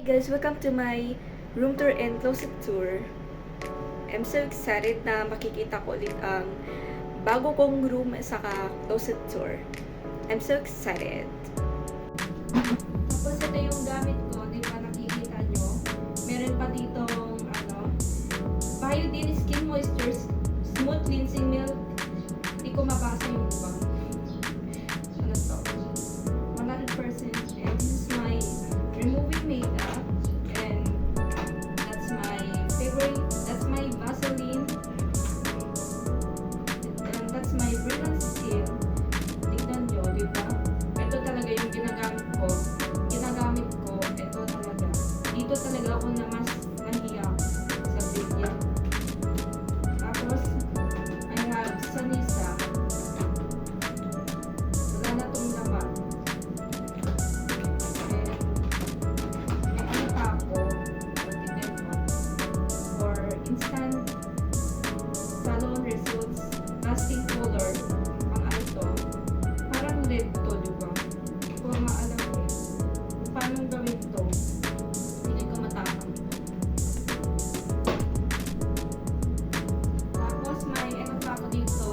Hey guys, welcome to my room tour and closet tour. I'm so excited na makikita ko ulit ang bago kong room sa closet tour. I'm so excited. Tapos ito yung gamit ko, di ba nakikita nyo? Meron pa ditong Biodin Skin Moisture Smooth Cleansing Milk. Hindi ko mabasa yung ibang. Ano to? 100% and this is my removing makeup, and that's my favorite, that's my Vaseline, and that's my Brilliant Skin. Tignan nyo, di ba? Ito talaga yung ginagamit ko, ito talaga. Dito talaga ako na mas nahiya sa video. Tapos, I have Sanisa. Wala na tong laman. Instant salon results lasting color. Ang ano to, parang red to, diba? Hindi ko maalam kung paano gawin to. Hindi ko matakam. Tapos may ano pa ako dito.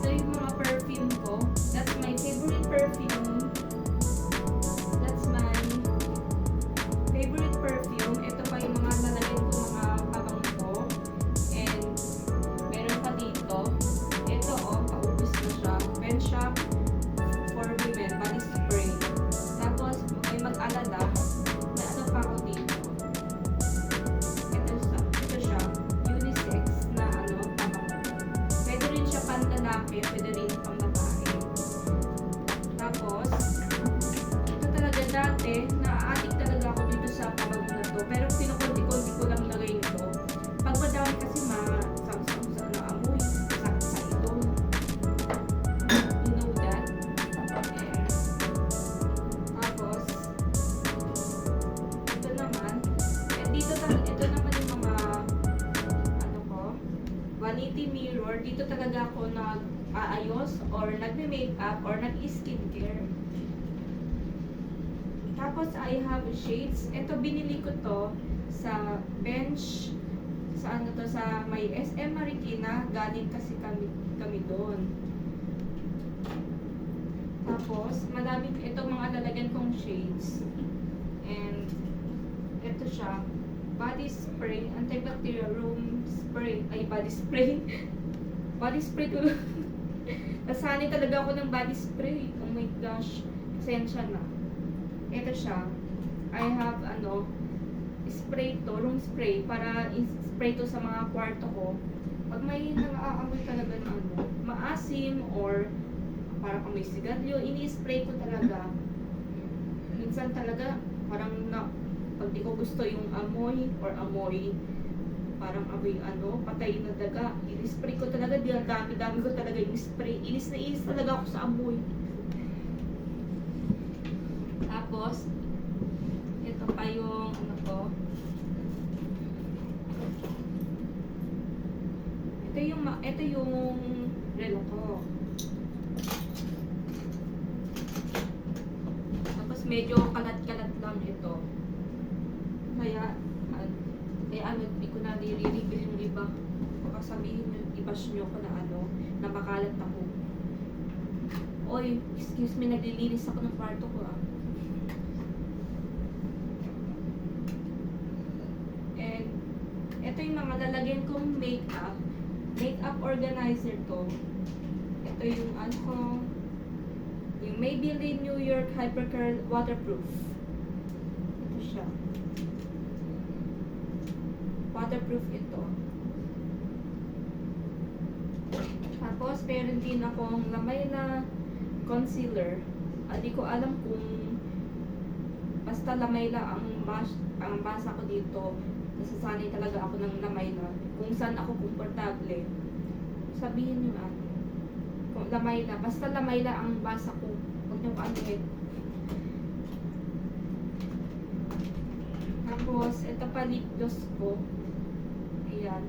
Ito yung mga perfume ko. That's my favorite perfume. That's my favorite perfume. Ito pa yung mga lalagyan ko mga pabango. And meron pa dito. Ito paubos na siya. Ben Shop for Women Body Spray. Tapos may mag-alala. May ano pa ako dito. Ito siya. Unisex na pabango. Pwede rin siya panlalaki. Pwede rin pang babae. Tapos ito talaga dati, na-addict talaga ako dito sa pabango na to. Pero pinukunti-kunti ko lang lagay ito. Pag madami kasi samsam sa amoy, sakit sa ito. You know that? And, tapos, ito naman, ito naman yung mga, vanity mirror. Dito talaga ako nag-aayos or nagme-makeup or nag-skincare. Tapos, I have shades. Ito, binili ko to sa bench, sa may SM Marikina. Galing kasi kami doon. Tapos, ito mga lalagyan kong shades. And, ito siya. Body spray, antibacterial room spray. Ay, body spray. Body spray ko. Nasanay talaga ako ng body spray. Oh my gosh. Pasensya na. Ito siya. I have spray to, room spray, para spray to sa mga kwarto ko. Pag may nang-aamoy talaga ng maasim or para kung may sigarilyo, ini-spray ko talaga. Minsan talaga, parang pag di ko gusto yung amoy, parang amoy patay na daga, ini-spray ko talaga, dami ko talaga yung spray. Inis na inis talaga ako sa amoy. Tapos, ito pa yung ito yung relo ko. Tapos medyo kalat-kalat lang ito. Kaya hindi ko na nire-reveal yung iba. Baka sabihin yung i-bash nyo ko na makalat ako. Oy, excuse me, naglilinis ako ng kwarto ko And ito yung mga lalagyan kong makeup organizer to. Ito yung yung Maybelline New York Hyper Curl Waterproof. Ito siya. Waterproof ito. Tapos meron din akong Lamayla concealer. Di ko alam kung basta Lamayla ang basa ko dito. Nasasanay talaga ako ng Lamayla. Kung saan ako komportable. Sabihin nyo kung Lamayla. Basta Lamayla ang basa ko. Huwag nyo kaanuhin. Tapos, ito pa lip gloss ko. Ayan.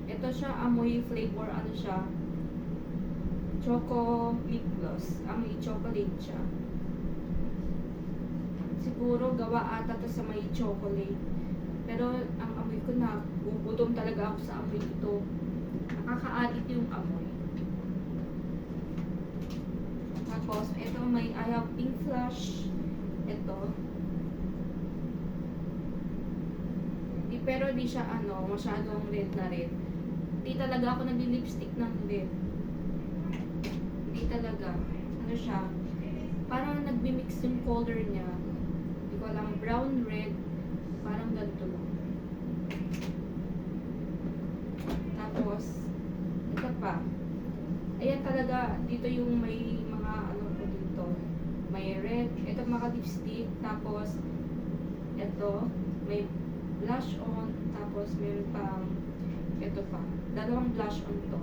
Ito siya, amoy flavor, siya. Choco lip gloss. Amoy chocolate siya. Siguro gawa ata to sa may chocolate. Pero ang amoy ko na, gugutom talaga ako sa amoy ito. Nakakaalit yung amoy. Tapos, ito may I have pink flush. Ito. Pero di siya masyadong red na red. Di talaga ako nagli-lipstick ng red. Di talaga. Ano siya? Parang nagbi-mix yung color niya. Hindi ko alam, brown, red. Parang ganito lang. Tapos, ito pa. Ayan talaga, dito yung may mga ko dito. May red. Ito mga lipstick. Tapos, ito, may blush on, tapos meron pang ito pa, dalawang blush on to.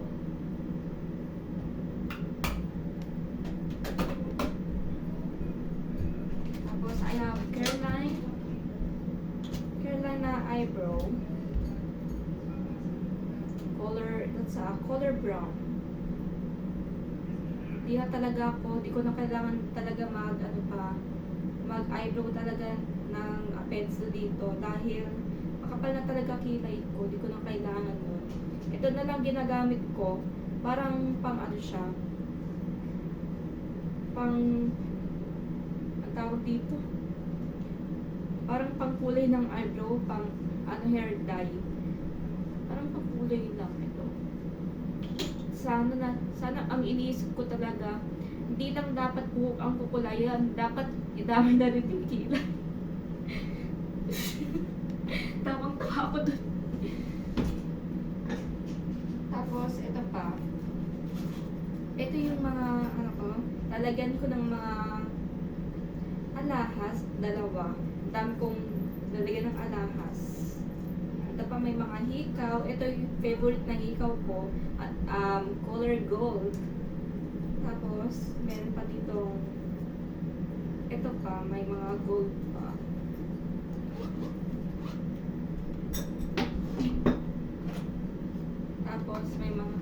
Tapos I have Caroline na eyebrow color, that's a color brown. Di na talaga ako, di ko na kailangan talaga mag eyebrow talaga ng pencil dito dahil makapal na talaga kilay ko, di ko na kailangan nun. Ito na lang ginagamit ko, parang pang siya, pang, ang tawag dito, parang pang kulay ng eyebrow, pang hair dye, parang pang kulay lang ito. Sana ang iniisip ko talaga, hindi lang dapat buhok ang kukulayan, dapat idamay na rin yung kilay. Tawang-tawa ako dun. Tapos, ito pa. Ito yung mga, lalagyan ko ng mga alahas, dalawa. Dami kong lalagyan ng alahas. Ito pa may mga hikaw. Ito yung favorite na hikaw ko. At, color gold. Tapos, meron pa ditong, ito pa, may mga gold pa. Tapos may mga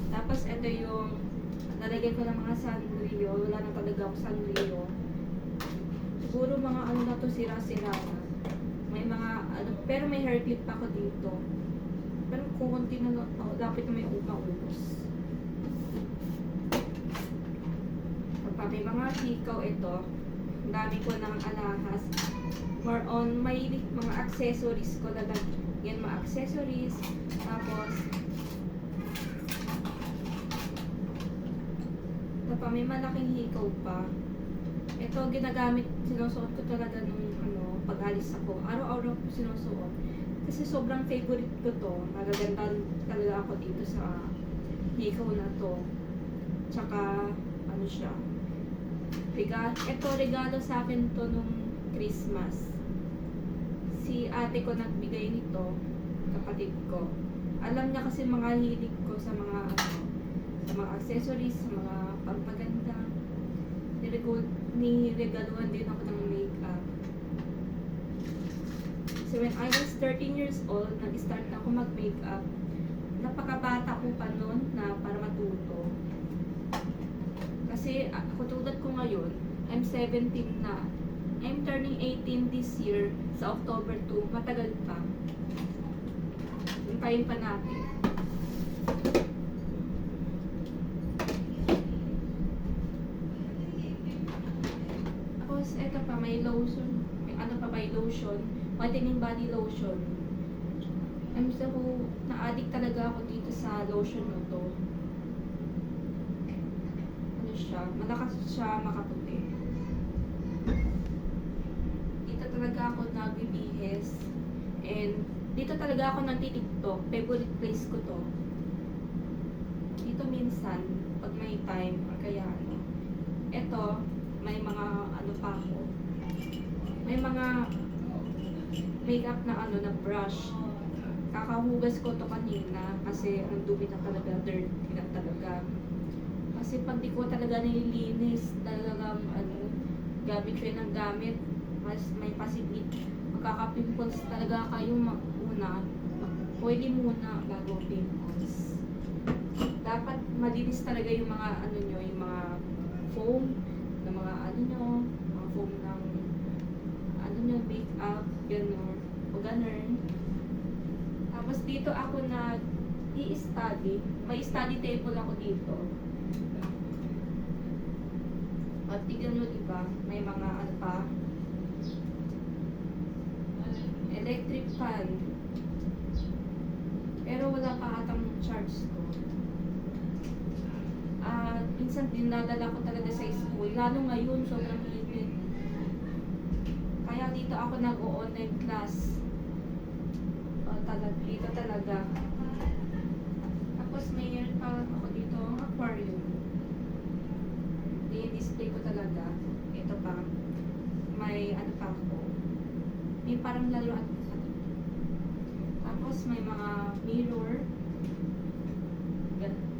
tapos ito yung nalagyan ko ng mga Sanrio. Wala na talaga ako Sanrio. Siguro mga na to, sira-sira na. May mga pero may hair clip pa ako dito. Pero kung konti na lapit na may maubos. Kapag may mga hikaw ito, ang dami ko ng alahas. More on may mga accessories ko yan, mga accessories. Tapos may malaking hikaw pa. Ito ginagamit, sinusuot ko talaga nung pag-alis ako. Araw-araw ko sinusuot. Kasi sobrang favorite ko to. Nagaganda talaga ako dito sa hikaw na to. Tsaka siya. Ito regalo sa akin to nung Christmas. Si ate ko nagbigay nito, kapatid ko. Alam niya kasi mga hilig ko sa mga sa mga accessories, sa mga pagpaganda. Niregaluhan din ako ng makeup. So when I was 13 years old, nag-start ako mag-makeup. Napakabata ko pa noon na para matuto. Kasi ako tulad ko ngayon, I'm 17 na. I'm turning 18 this year sa October 2. Matagal pa. Hintayin pa natin. Tapos, eto pa, may lotion. May lotion. Whitening body lotion. Na-addict talaga ako dito sa lotion na to. Malakas siya makaputi. Dito talaga ako nagbibihis. And dito talaga ako nagtitiktok. Favorite place ko to. Dito minsan, pag may time, or kaya Ito, may mga pa ako. May mga makeup na na brush. Kakahugas ko to kanina kasi ang dumi na talaga, dirty na talaga. Kasi pag di ko talaga nililinis, talagang gamit kayo ng gamit, mas may possibility. Magkaka-pimples talaga kayo pwede muna bago pimples. Dapat malinis talaga yung mga nyo, yung mga foam, ng mga mga foam ng ano yung makeup, gano'n, o gano'n. Tapos dito ako i-study. May study table ako dito. At tignan nyo, diba? May mga ano pa. Electric fan. Pero wala pa atang charge ko. At minsan dinadala ko talaga sa school. Lalo ngayon, sobrang init. Kaya dito ako nag-o-online class. Dito talaga. Tapos mayroon pa ako dito aquarium. I-display ko talaga. Ito pa. May ano pa ako. May parang laruan. Tapos may mga mirror.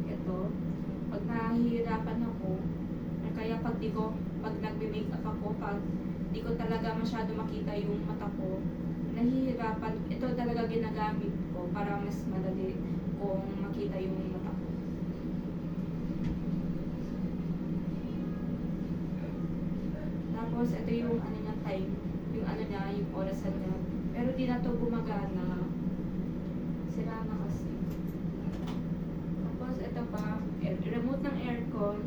Ito. Pag nahihirapan ako, kaya pag nagbe-makeup ako, pag di ko talaga masyado makita yung mata ko, nahihirapan. Ito talaga ginagamit ko para mas madali kung makita yung mata ko. Tapos ito yung ano niya time, yung ano niya, yung orasan niya. Pero di na to gumagana. Sira na kasi. Tapos ito pa, remote ng aircon.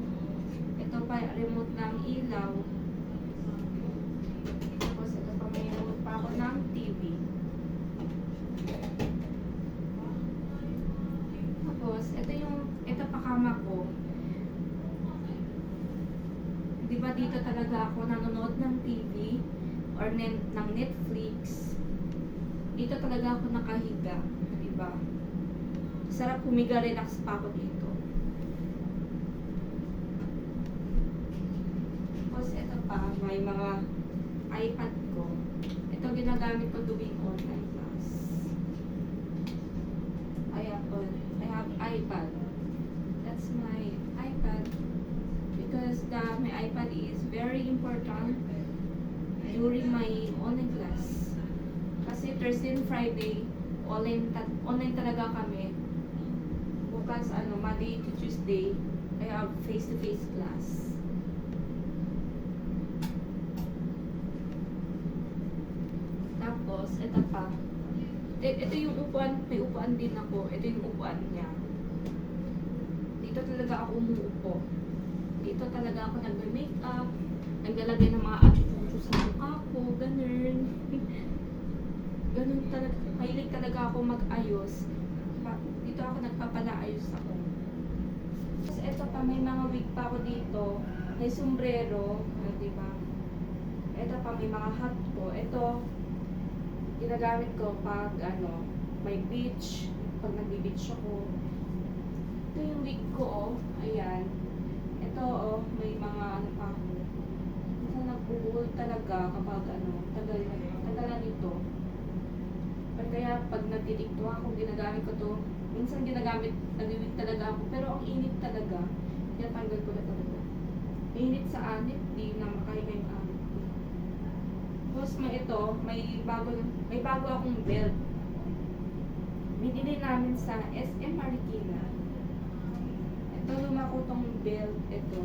Ito pa, remote ng ilaw. Tapos ito pa, may remote pa ako ng TV. Tapos, ito pa kama ko. Di ba dito talaga ako nanonood ng TV or ng Netflix. Dito talaga ako nakahiga. Di ba? Sarap humiga, relax pa ako dito. Tapos ito pa, may mga iPad ko. Ito ginagamit ko tuwing online class. I have iPad. That's my iPad. Because my iPad is very important during my online class. Kasi Thursday and Friday, online talaga kami. Bukas, Monday to Tuesday, I have face-to-face class. Tapos, ito pa. Ito yung upuan, may upuan din ako. Ito yung upuan niya. Dito talaga ako umuupo. Dito talaga ako nagme-makeup, naglalagay ng mga attribute sa mukha ko, ganun. Ganun talaga, mahilig talaga ako mag-ayos. Dito ako nagpapalaayos ako. Tapos eto pa, may mga wig pa ako dito. May sombrero, diba? Eto pa, may mga hat ko. Ito, ginagamit ko pag may beach, pag nagbi-beach ako. Ito yung wig ko, ayan. Ito, may mga pa ako. Ito nagbubuhol talaga kapag tagalan nito. Pero kaya pag nagdidikto ako, ginagamit ko to. Minsan nag-wig talaga ako. Pero ang init talaga, kaya tanggal ko na talaga. Init sa anit, di na makahiga yung anit. Tapos may bago akong belt. Binili namin sa SM Marikina. Ito, lumako tong belt, ito.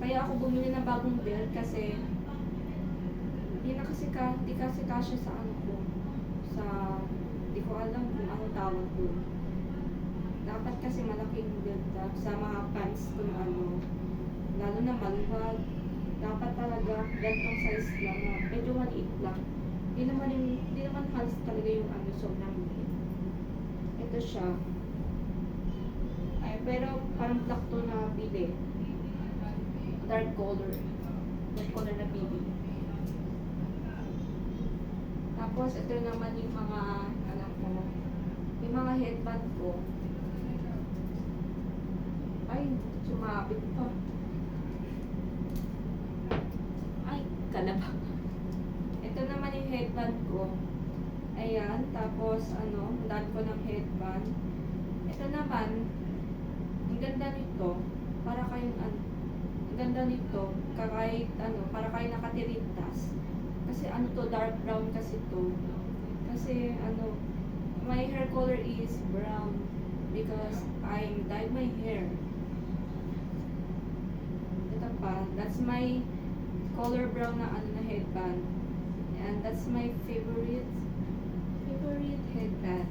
Kaya ako bumili ng bagong belt kasi di kasi kasya sa di ko alam kung anong tawag doon. Dapat kasi malaking belt sa mga pants kung lalo na maluwag. Dapat talaga gantong size lang, medyo maliit lang. Di naman halos talaga yung sobrang liit. Ito siya. Pero parang black to na bili. Dark color na bili. Tapos ito naman yung mga yung mga headband ko. Ay, sumabit pa. Ay, kalaba. Ito naman yung headband ko. Ayan, tapos ang dami ko ng headband. Ito naman, ang ganda nito, para kayong ang ganda nito, para kayong nakatirintas. Kasi to, dark brown kasi to. Kasi my hair color is brown because I dyed my hair. Ito pa, that's my color brown na ano na headband. And that's my favorite headband.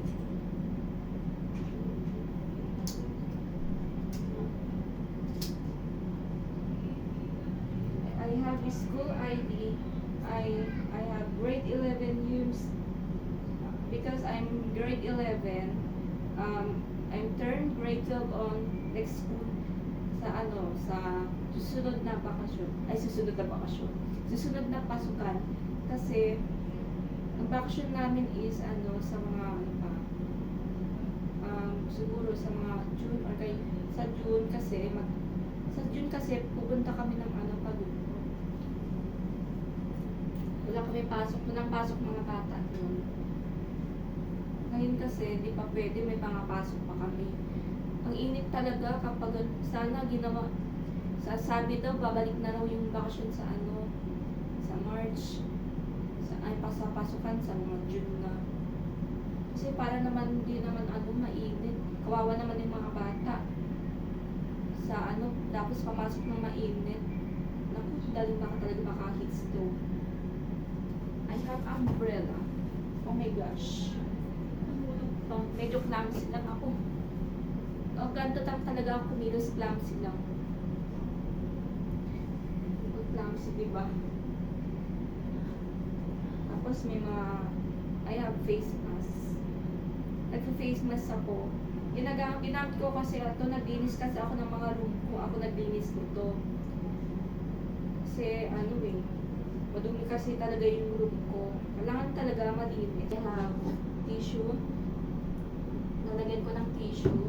I have a school ID. I have grade 11 years because I'm grade 11. I'm turned grade 12 on next school sa susunod na pasukan kasi ang bakasyon namin is sa mga siguro sa mga June or sa June kasi pupunta kami ng Paluco. Walang pasok mga bata doon. Ngayon kasi di pa pwede, may pangapasok pa kami. Ang init talaga kapag sana ginawa. Sabi daw babalik na raw yung bakasyon sa March. Pasukan sa mga June na. Kasi para naman hindi naman mainit. Kawawa naman yung mga bata. Tapos papasok ng mainit. Naku, dahil talaga makahits to. I have umbrella. Oh my gosh. Medyo clumsy lang ako. Ganito talaga ako kumilos, clumsy lang. Clumsy, diba? Tapos may I have face mask. Nagpa-face mask ako. Ginamit ko kasi naglinis kasi ako ng mga room ko. Ako naglinis nito. Kasi madumi kasi talaga yung room ko. Kailangan talaga malinis. I have tissue. Nalagyan ko ng tissue.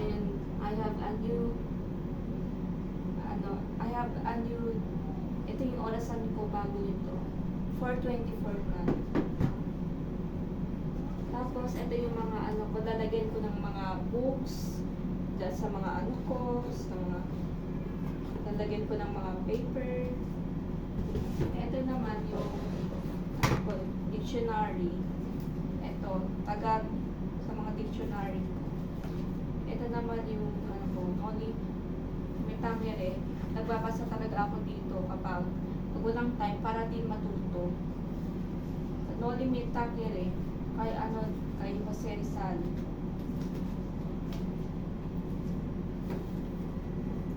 And I have ito yung orasan ko bago ito. 4:24 na. Tapos, ito yung mga lalagyan ko ng mga books, dyan sa mga lalagyan ko ng mga paper. Ito naman yung, dictionary. Ito, tagad sa mga dictionary. Ito naman yung, only, may tamere. Nagbabasa talaga ako dito kapag walang time para din matuto. No limit tamere. Kay Jose Rizal.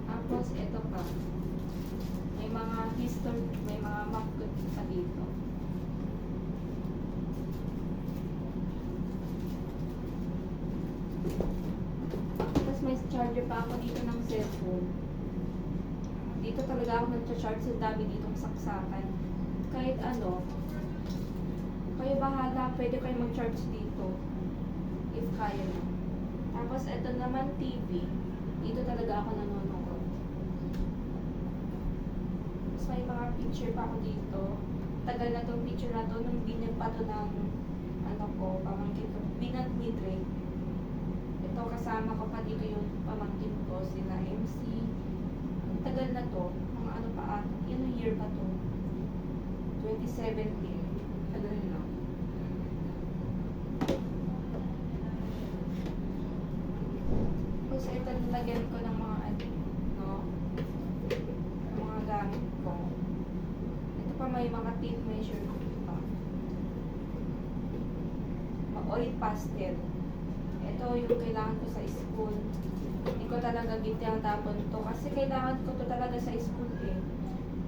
Tapos, ito pa. May mga history, may mga map pa dito. Tapos may charger pa ako dito ng cellphone. Dito talaga ako nag-charge sa dami ditong saksakan. Kahit kayo bahala, pwede kayo mag-charge dito. If kaya mo. Tapos ito naman TV. Dito talaga ako nanonood. Tapos may mga picture pa ako dito. Tagal na tong picture na to nung binil pa to ng pamangkin ko. Binat ni Dre. Ito kasama ko pa dito yung pamangkin ko, sila MC. Ang tagal na to. Mga year pa to? 2017. Tagal na. Tapos ito nilagyan ko ng mga mga gamit ko. Ito pa may mga tape measure ko pa. Oil pastel. Ito yung kailangan ko sa school. Hindi ko talaga ginatapon to kasi kailangan ko to talaga sa school eh.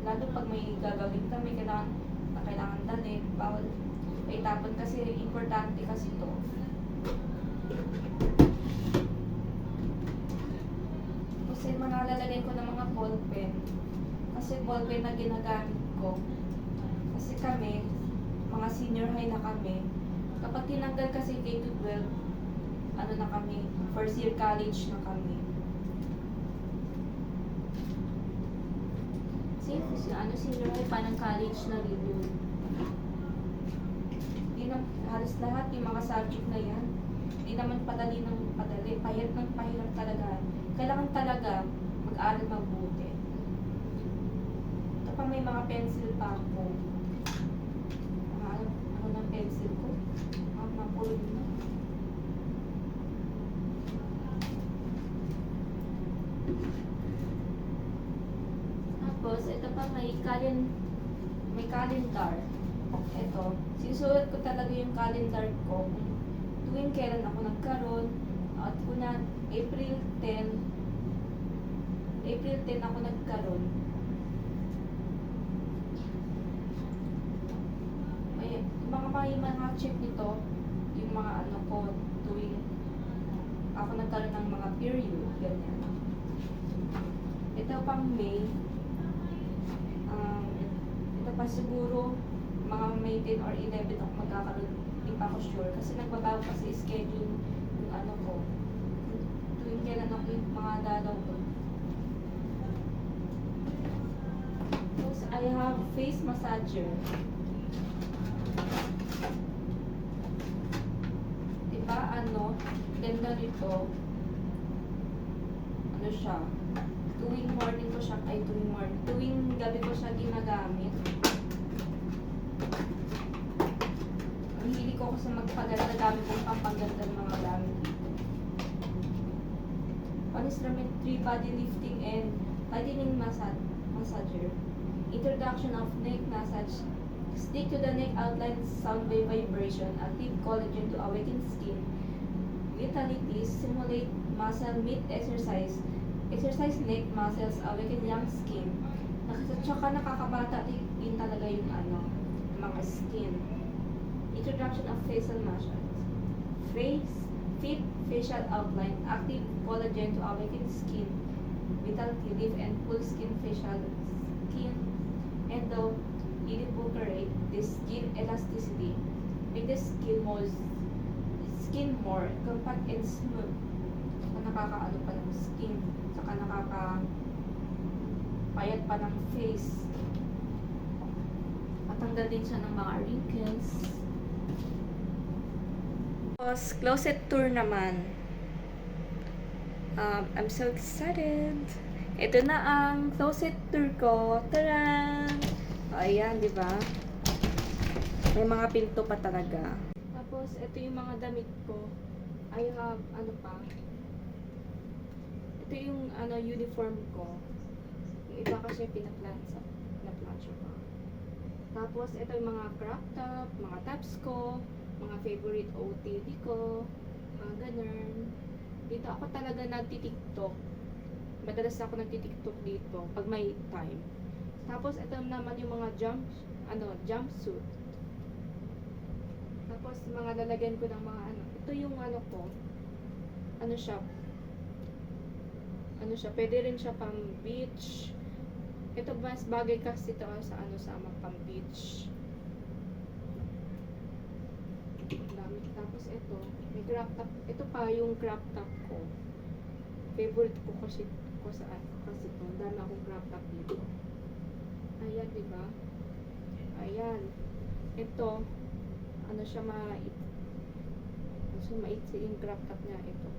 Lalo pag may gagawin kami, kailangan dalhin. Bawal itapon kasi importante kasi to. Kasi mga lalagyan ko ng mga ballpen. Kasi ballpen na ginagamit ko. Kasi kami, mga senior high na kami, kapag tinanggal kasi K-12, na kami, first year college na kami. Senior high pa ng college na rin yun. Halos lahat yung mga subject na yan, hindi naman padali ng padali, pahirap talaga. Kailangan talaga mag-aral mabuti. Ito pa may mga pencil pa ako. Ano ng pencil ko? Mapulog na. Tapos, ito pa may calendar. Ito, sinusulat ko talaga yung calendar ko. Tuwing kailan ako nagkaroon. At kuna, April 10 ako nagkaroon. Ay, mga check nito, yung mga ano ko, tuwing ako nagkaroon ng mga period, ganyan. Ito pang May. Ito pa siguro, mga May 10 or 11 ako magkakaroon. Hindi pa ako sure. Kasi nagbabago pa sa schedule yung ano ko. Tuwing kailan ako yung mga dalaw ko. Tapos, I have face massager. Diba, ganda nito. Ano siya? Tuwing gabi ko siya ginagamit. Ang hilig ko sa magpaganda, dami kong pampaganda ng mga gamit dito. Panisramet 3 body lifting and tightening massager. Introduction of neck massage. Stick to the neck outline sound wave vibration. Active collagen to awaken skin. Vitality. Simulate muscle meat exercise. Exercise neck muscles, awaken young skin. Tsaka nakakabata din talaga yung mga skin. Introduction of facial massage. Fit facial outline, active collagen to awaken skin. Vitality, lift and full skin facial skin. Endo, evocate the skin elasticity. Make the skin more compact and smooth. Nakakaano pa ng skin, saka nakakapayat pa ng face. Matanggal din siya ng mga wrinkles. Tapos, closet tour naman. I'm so excited. Ito na ang closet tour ko. Taran! Ayan, di ba? May mga pinto pa talaga. Tapos, ito yung mga damit ko. I have, ito yung uniform ko. Yung iba kasi pinaplansya ko. Tapos ito yung mga crop top, mga tops ko, mga favorite OOTD ko, mga ganun. Dito ako talaga nagti-TikTok. Madalas ako nagti-TikTok dito pag may time. Tapos ito naman yung mga jumpsuit. Tapos mga lalagyan ko ng mga ito yung ko. Pwede rin siya pang beach. Ito mas bagay kasi ito sa pang beach. Dami. Tapos ito, may crop top. Ito pa yung crop top ko. Favorite ko kasi ito. Dami akong crop top dito. Ayan, di ba? Ayan. Ito, siya maitsi yung crop top niya ito.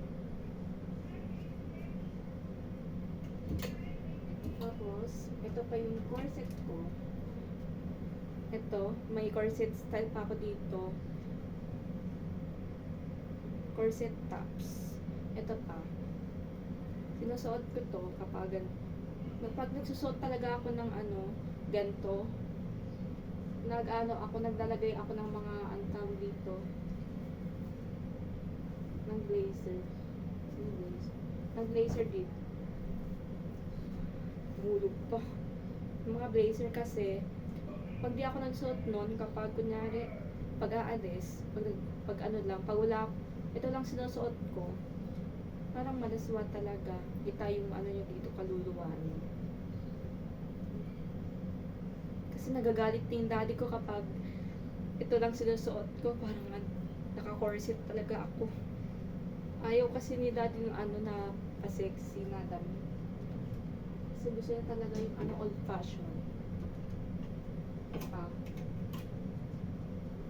Tapos, ito pa yung corset ko. Ito, may corset style pa ako dito. Corset tops. Ito pa. Sinusuot ko to kapag nagsusuot talaga ako ng ganto. Naglalagay ako ng mga antawag dito. Ng blazer. Ng blazer dito. Hulog pa. Yung mga blazer kasi, pag di ako nagsuot nun, kapag kunyari, pag-aalis, pag wala, ito lang sinusuot ko, parang malaswa talaga. Kita yung nyo dito, kaluluwanin. Kasi nagagalit din daddy ko kapag ito lang sinusuot ko, parang naka-corset talaga ako. Ayaw kasi ni daddy yung na pa-sexy na damit. Kasi gusto niya talaga yung old fashion.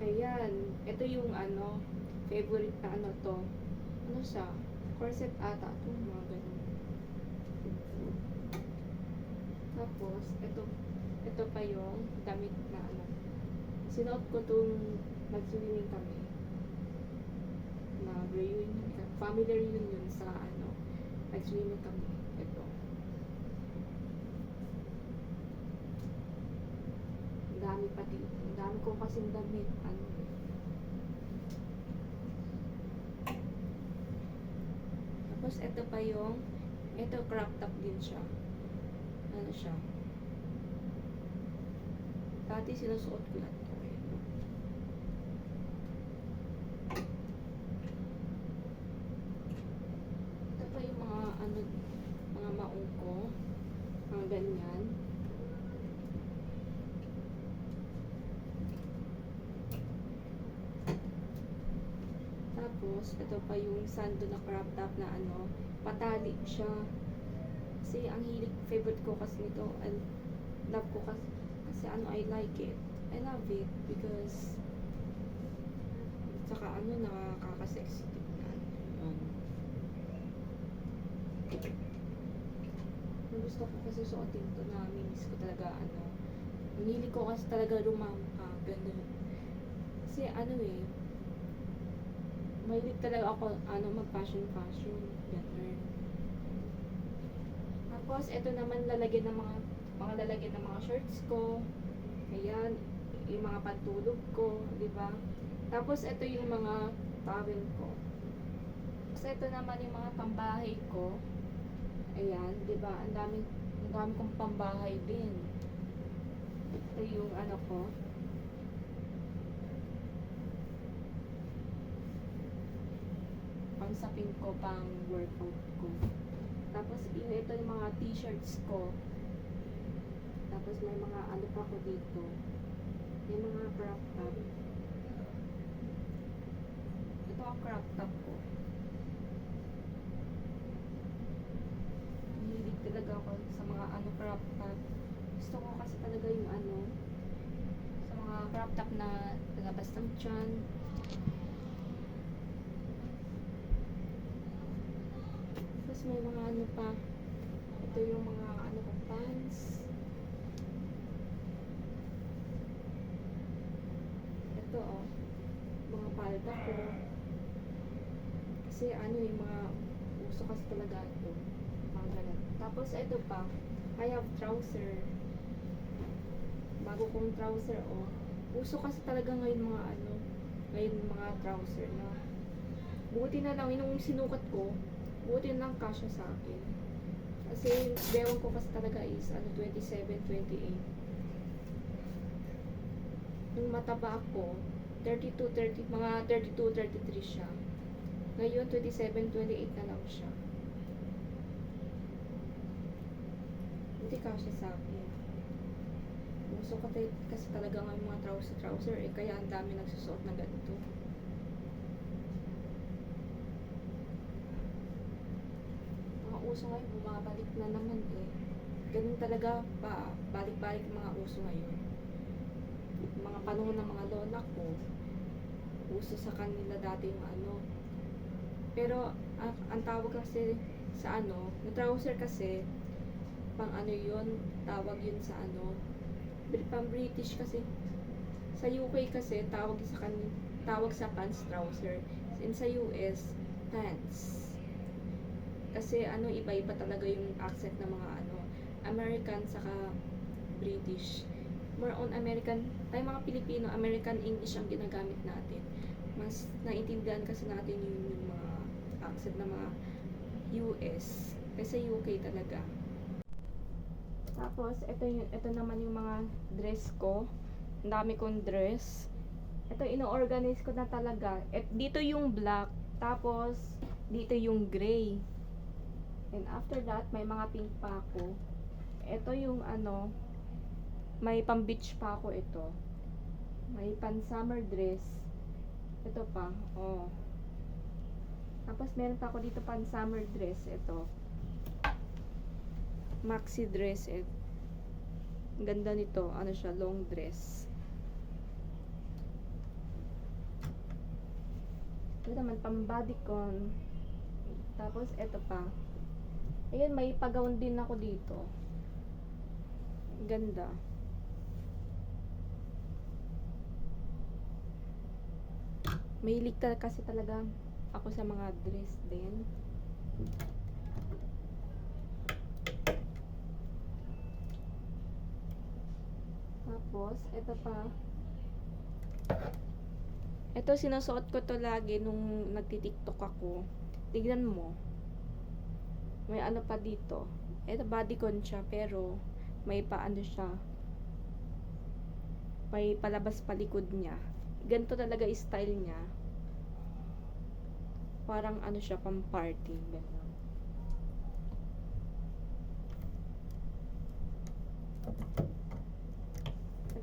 Ayan. Ito yung favorite na to. Ano siya? Corset ata. Ito mga ganun. Tapos, ito pa yung damit na sinuot ko itong nag-swimming kami. Reunion. Family reunion sa nag-swimming kami. Ito. dami pati. Ang dami ko kasing damit. Ano. Tapos ito pa yung, ito crop top din siya. Ano siya? Dati sinusuot ko lang ito. Ito pa yung mga ano, mga maong ko. Mga ganyan. Tapos, ito pa yung sando na crop top na ano, patali siya. Kasi ang hilig, favorite ko kasi nito, I love ko kasi ano, I like it. I love it because saka ano, nakaka-sexy tignan. Gusto ko kasi suotin to na miss ko talaga ano. Ang hilig ko kasi talaga rumampa, ganun. Kasi ano eh, mahilig talaga ako ano, mag-fashion, ganun. Tapos, ito naman lalagyan ng mga lalagyan ng mga shirts ko. Ayan, yung mga pantulog ko, di ba? Tapos, ito yung mga towel ko. Tapos, ito naman yung mga pambahay ko. Ayan, di ba? Ang dami kong pambahay din. Ito yung ano ko. Pangsapin ko, pang workout ko. Tapos, ito yung mga t-shirts ko. Tapos, may mga ano pa ko dito. May mga crop top. Ito ang crop top ko. Hilig talaga ako sa mga ano crop top. Gusto ko kasi talaga yung ano, sa mga crop top na labas ng tiyan. Tapos may mga ano pa. Ito yung mga ano ko, pants. Ito oh, mga palda ko. Kasi ano yung mga uso kasi talaga ito. Mga ganun. Tapos ito pa, I have trouser. Bago kong trouser oh. Uso kasi talaga ngayon mga ano, ngayon mga trouser na. Buti na lang, yung sinukat ko, buti na lang kasya sa akin. Kasi, bewang ko kasi talaga is, ano, 27, 28. Yung mataba ako, 32, 30, mga 32, 33 siya. Ngayon, 27, 28 na lang siya. Hindi kasya sa akin. Gusto ko kasi talaga ng mga trouser eh, kaya ang dami nagsusuot na ganito. Uso ngayon, bumabalik na naman eh. Ganun talaga pa, balik-balik mga uso ngayon. Mga panahon ng mga lola ko, uso sa kanila dati yung ano. Pero, ang tawag kasi sa ano, yung trouser kasi, pang ano yun, tawag yun sa ano, pang British kasi. Sa UK kasi, tawag sa pants trouser. And sa US, pants. Kasi ano, iba-iba talaga yung accent ng mga ano, American saka British. More on American, tayo mga Pilipino, American English ang ginagamit natin. Mas naiintindihan kasi natin yung mga accent ng mga US. Kasi UK talaga. Tapos, ito naman yung mga dress ko. Ang dami kong dress. Ito, ino-organize ko na talaga. Dito yung black. Tapos, dito yung gray. And after that, may mga pink pa ako. Ito yung ano, may pang beach pa ako ito. May pan summer dress. Ito pa, oh. Tapos meron pa ako dito pan summer dress. Ito. Maxi dress. Ganda nito. Ano siya, long dress. Ito naman, pang bodycon. Tapos, ito pa. Ayan, may pag-gown din ako dito. Ganda. Mahilig kasi talaga ako sa mga dress din. Tapos, ito pa. Ito, sinusuot ko to lagi nung nagtitiktok ako. Tignan mo. May ano pa dito. Ito, bodycon siya, pero may paano siya. May palabas palikod niya. Ganito talaga style niya. Parang ano siya, pang party. Ganun.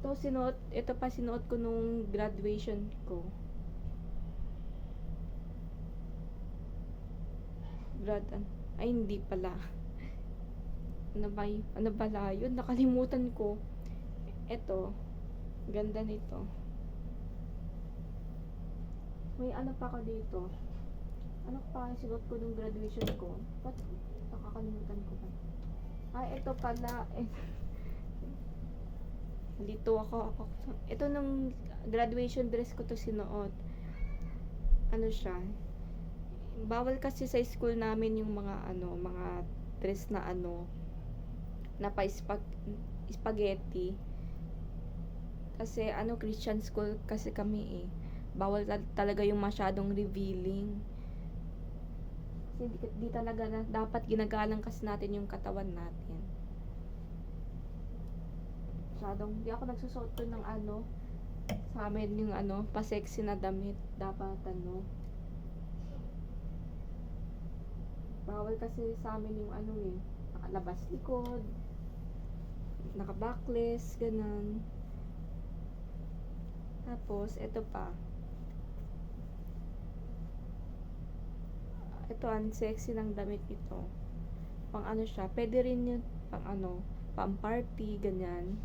Ito pa sinuot ko nung graduation ko. Ay, hindi pala. Ano pala yun? Nakalimutan ko. Ito. Ganda nito. May ano pa ka dito. Ano pa sinuot ko nung graduation ko? Ba't nakakalimutan ko pa? Ito pala. Dito ako. Ito nung graduation dress ko to sinuot. Ano siya? Bawal kasi sa school namin yung mga dress na na spaghetti. Kasi Christian school kasi kami eh. Bawal talaga yung masyadong revealing. Kasi di talaga dapat ginagalang kasi natin yung katawan natin. Masyadong, di ako nagsusuot to ng sa amin yung pa-sexy na damit. Dapat bawal kasi sa amin yung nakalabas likod, naka-backless, ganun. Tapos, ito pa. Ito, ang sexy ng damit ito. Pang siya, pwede rin yun pang party, ganyan.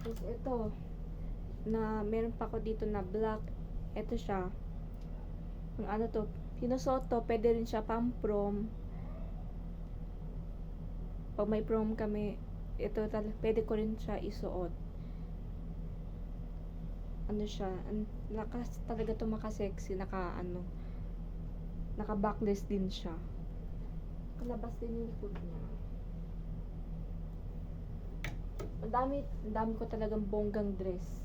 Tapos ito, na meron pa ako dito na black. Ito siya. Ang to, sinusuot to, pwede rin siya pang prom. Pag may prom kami, ito pwede ko rin siya isuot. Siya, talaga to maka-sexy, naka-backless din siya. Kalabas din yung likod niya. Ang dami ko talagang bonggang dress.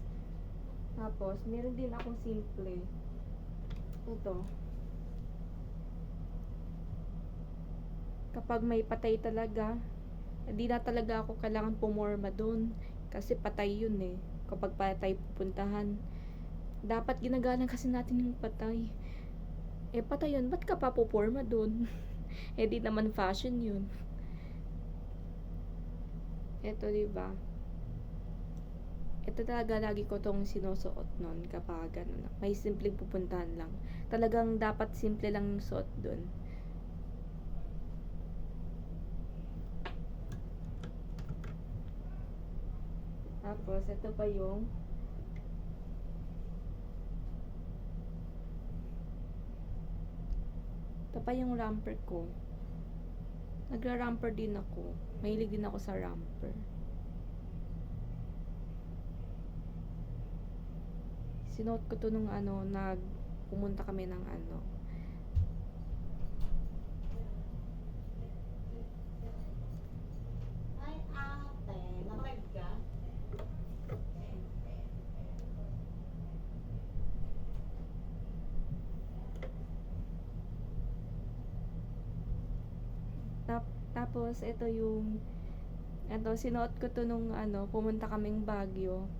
Tapos, meron din akong simple. Ito. Kapag may patay talaga, hindi na talaga ako kailangan pumorma doon. Kasi patay yun eh. Kapag patay pupuntahan, dapat ginagalang kasi natin yung patay. Patay yun, ba't ka pa puporma doon? Di naman fashion yun. Ito, diba? Ito talaga lagi ko tong sinusuot nun kapag may simpleng pupuntahan lang. Talagang dapat simple lang yung suot dun. Tapos, ito pa yung romper ko. Nagra-romper din ako. Mahilig din ako sa romper. Sinuot ko to nung pumunta kami ng Ay, ate, nalag ka? Tapos, sinuot ko to nung pumunta kaming Baguio.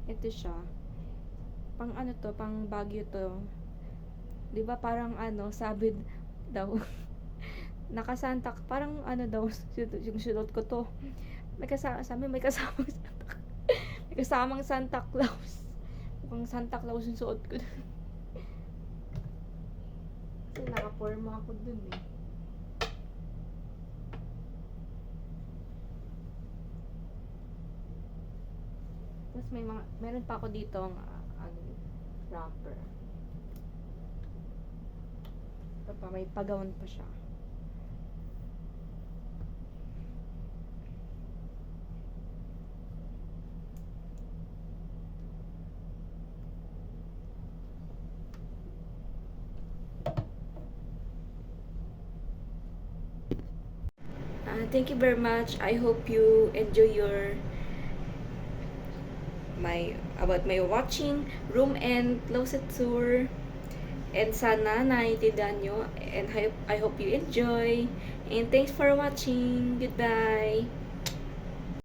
Ito siya. Pang pang Baguio to. 'Di ba parang sabi daw nakasantak, parang daw yung sinuot ko to. May kasamang Santa. May kasamang Santa Claus. Mukhang Santa Claus yung suot ko. Kasi naka-forma ako dun eh. Tapos meron pa ako dito ang wrapper. Ito pa, may pagawon pa siya. And thank you very much. I hope you enjoy your my watching room and closet tour. And sana naiintindihan nyo. And I hope you enjoy. And thanks for watching. Goodbye.